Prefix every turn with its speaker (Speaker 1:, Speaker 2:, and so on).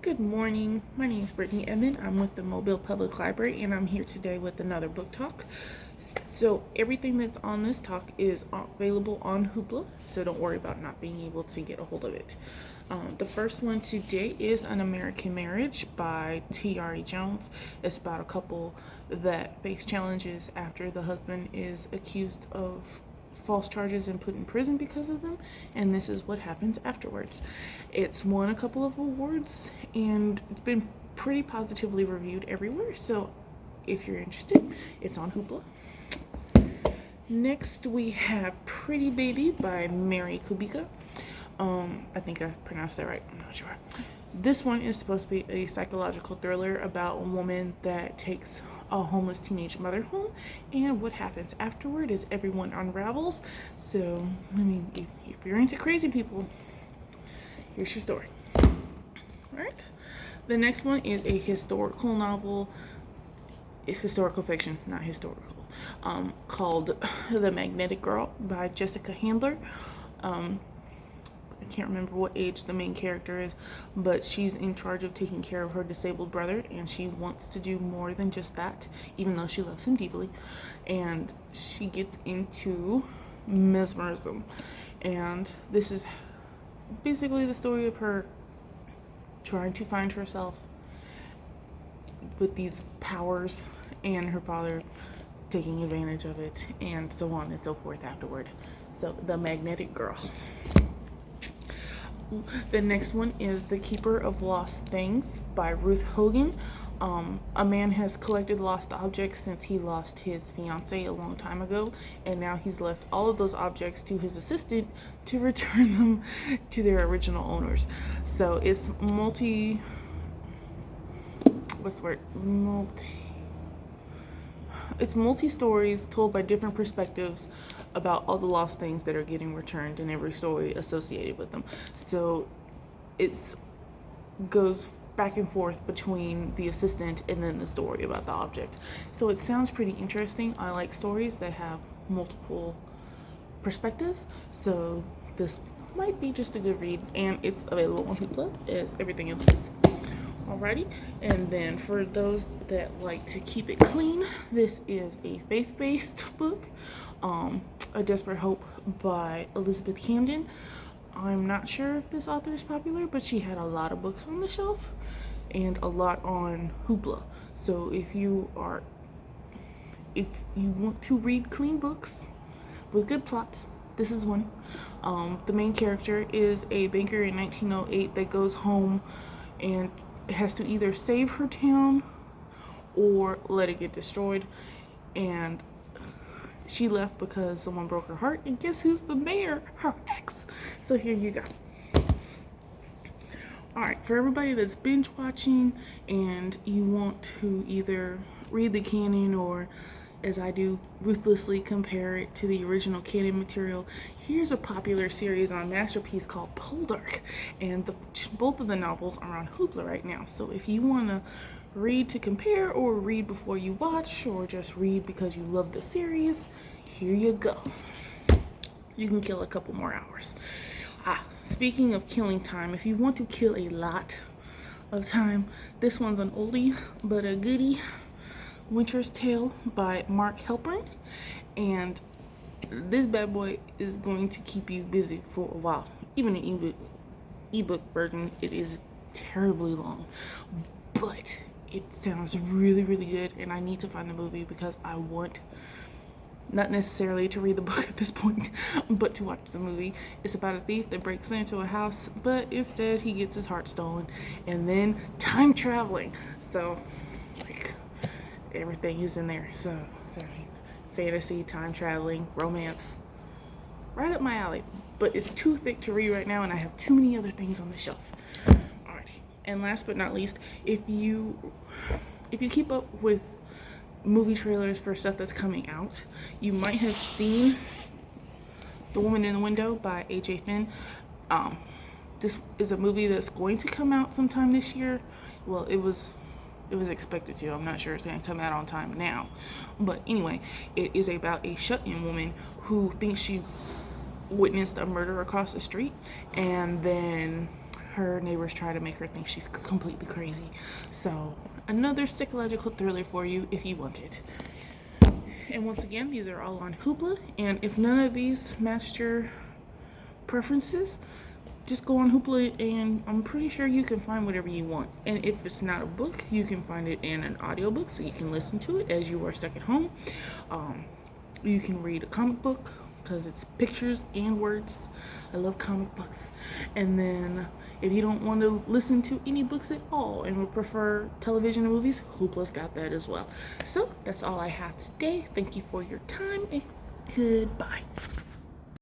Speaker 1: Good morning. My name is Brittanie Evan. I'm with the Mobile Public Library and I'm here today with another book talk. So everything that's on this talk is available on Hoopla, so don't worry about not being able to get a hold of it. The first one today is An American Marriage by T.R.E. Jones. It's about a couple that face challenges after the husband is accused of false charges and put in prison because of them, and this is what happens afterwards. It's won a couple of awards and it's been pretty positively reviewed everywhere, so if you're interested, it's on Hoopla. Next we have Pretty Baby by Mary Kubica. I think I pronounced that right, I'm not sure. This one is supposed to be a psychological thriller about a woman that takes a homeless teenage mother home, and what happens afterward is everyone unravels. So, I mean, if you're into crazy people, here's your story. Alright. The next one is a historical novel. It's historical fiction, not historical. Called The Magnetic Girl by Jessica Handler. I can't remember what age the main character is, but she's in charge of taking care of her disabled brother, and she wants to do more than just that, even though she loves him deeply. And she gets into mesmerism, and this is basically the story of her trying to find herself with these powers and her father taking advantage of it, and so on and so forth afterward. So, The Magnetic Girl. The next one is The Keeper of Lost Things by Ruth Hogan. A man has collected lost objects since he lost his fiancée a long time ago, and now he's left all of those objects to his assistant to return them to their original owners. So it's it's multi stories told by different perspectives about all the lost things that are getting returned and every story associated with them. So it goes back and forth between the assistant and then the story about the object. So it sounds pretty interesting. I like stories that have multiple perspectives, so this might be just a good read, and it's available on Hoopla as everything else is. Alrighty, and then for those that like to keep it clean, this is a faith-based book, A Desperate Hope by Elizabeth Camden. I'm not sure if this author is popular, but she had a lot of books on the shelf and a lot on Hoopla. So if you want to read clean books with good plots, this is one. The main character is a banker in 1908 that goes home and has to either save her town or let it get destroyed, and she left because someone broke her heart, and guess who's the mayor? Her ex. So here you go. Alright, for everybody that's binge watching and you want to either read the canon or, as I do, ruthlessly compare it to the original canon material, here's a popular series on Masterpiece called Poldark, and both of the novels are on Hoopla right now. So if you want to read to compare, or read before you watch, or just read because you love the series, here you go. You can kill a couple more hours. Speaking of killing time, if you want to kill a lot of time, this one's an oldie but a goodie. Winter's Tale by Mark Halperin, and this bad boy is going to keep you busy for a while. Even an ebook version, it is terribly long, but it sounds really, really good, and I need to find the movie because I want not necessarily to read the book at this point, but to watch the movie. It's about a thief that breaks into a house, but instead he gets his heart stolen, and then time traveling. So, like, everything is in there. So fantasy, time traveling, romance, right up my alley. But it's too thick to read right now, and I have too many other things on the shelf. Alright, and last but not least, if you keep up with movie trailers for stuff that's coming out, you might have seen The Woman in the Window by A.J. Finn. This is a movie that's going to come out sometime this year. Well, it was expected to. I'm not sure it's going to come out on time now. But anyway, it is about a shut-in woman who thinks she witnessed a murder across the street, and then her neighbors try to make her think she's completely crazy. So another psychological thriller for you if you want it. And once again, these are all on Hoopla, and if none of these matched your preferences, just go on Hoopla and I'm pretty sure you can find whatever you want. And if it's not a book, you can find it in an audiobook so you can listen to it as you are stuck at home. You can read a comic book because it's pictures and words. I love comic books. And then if you don't want to listen to any books at all and would prefer television and movies, Hoopla's got that as well. So that's all I have today. Thank you for your time and goodbye.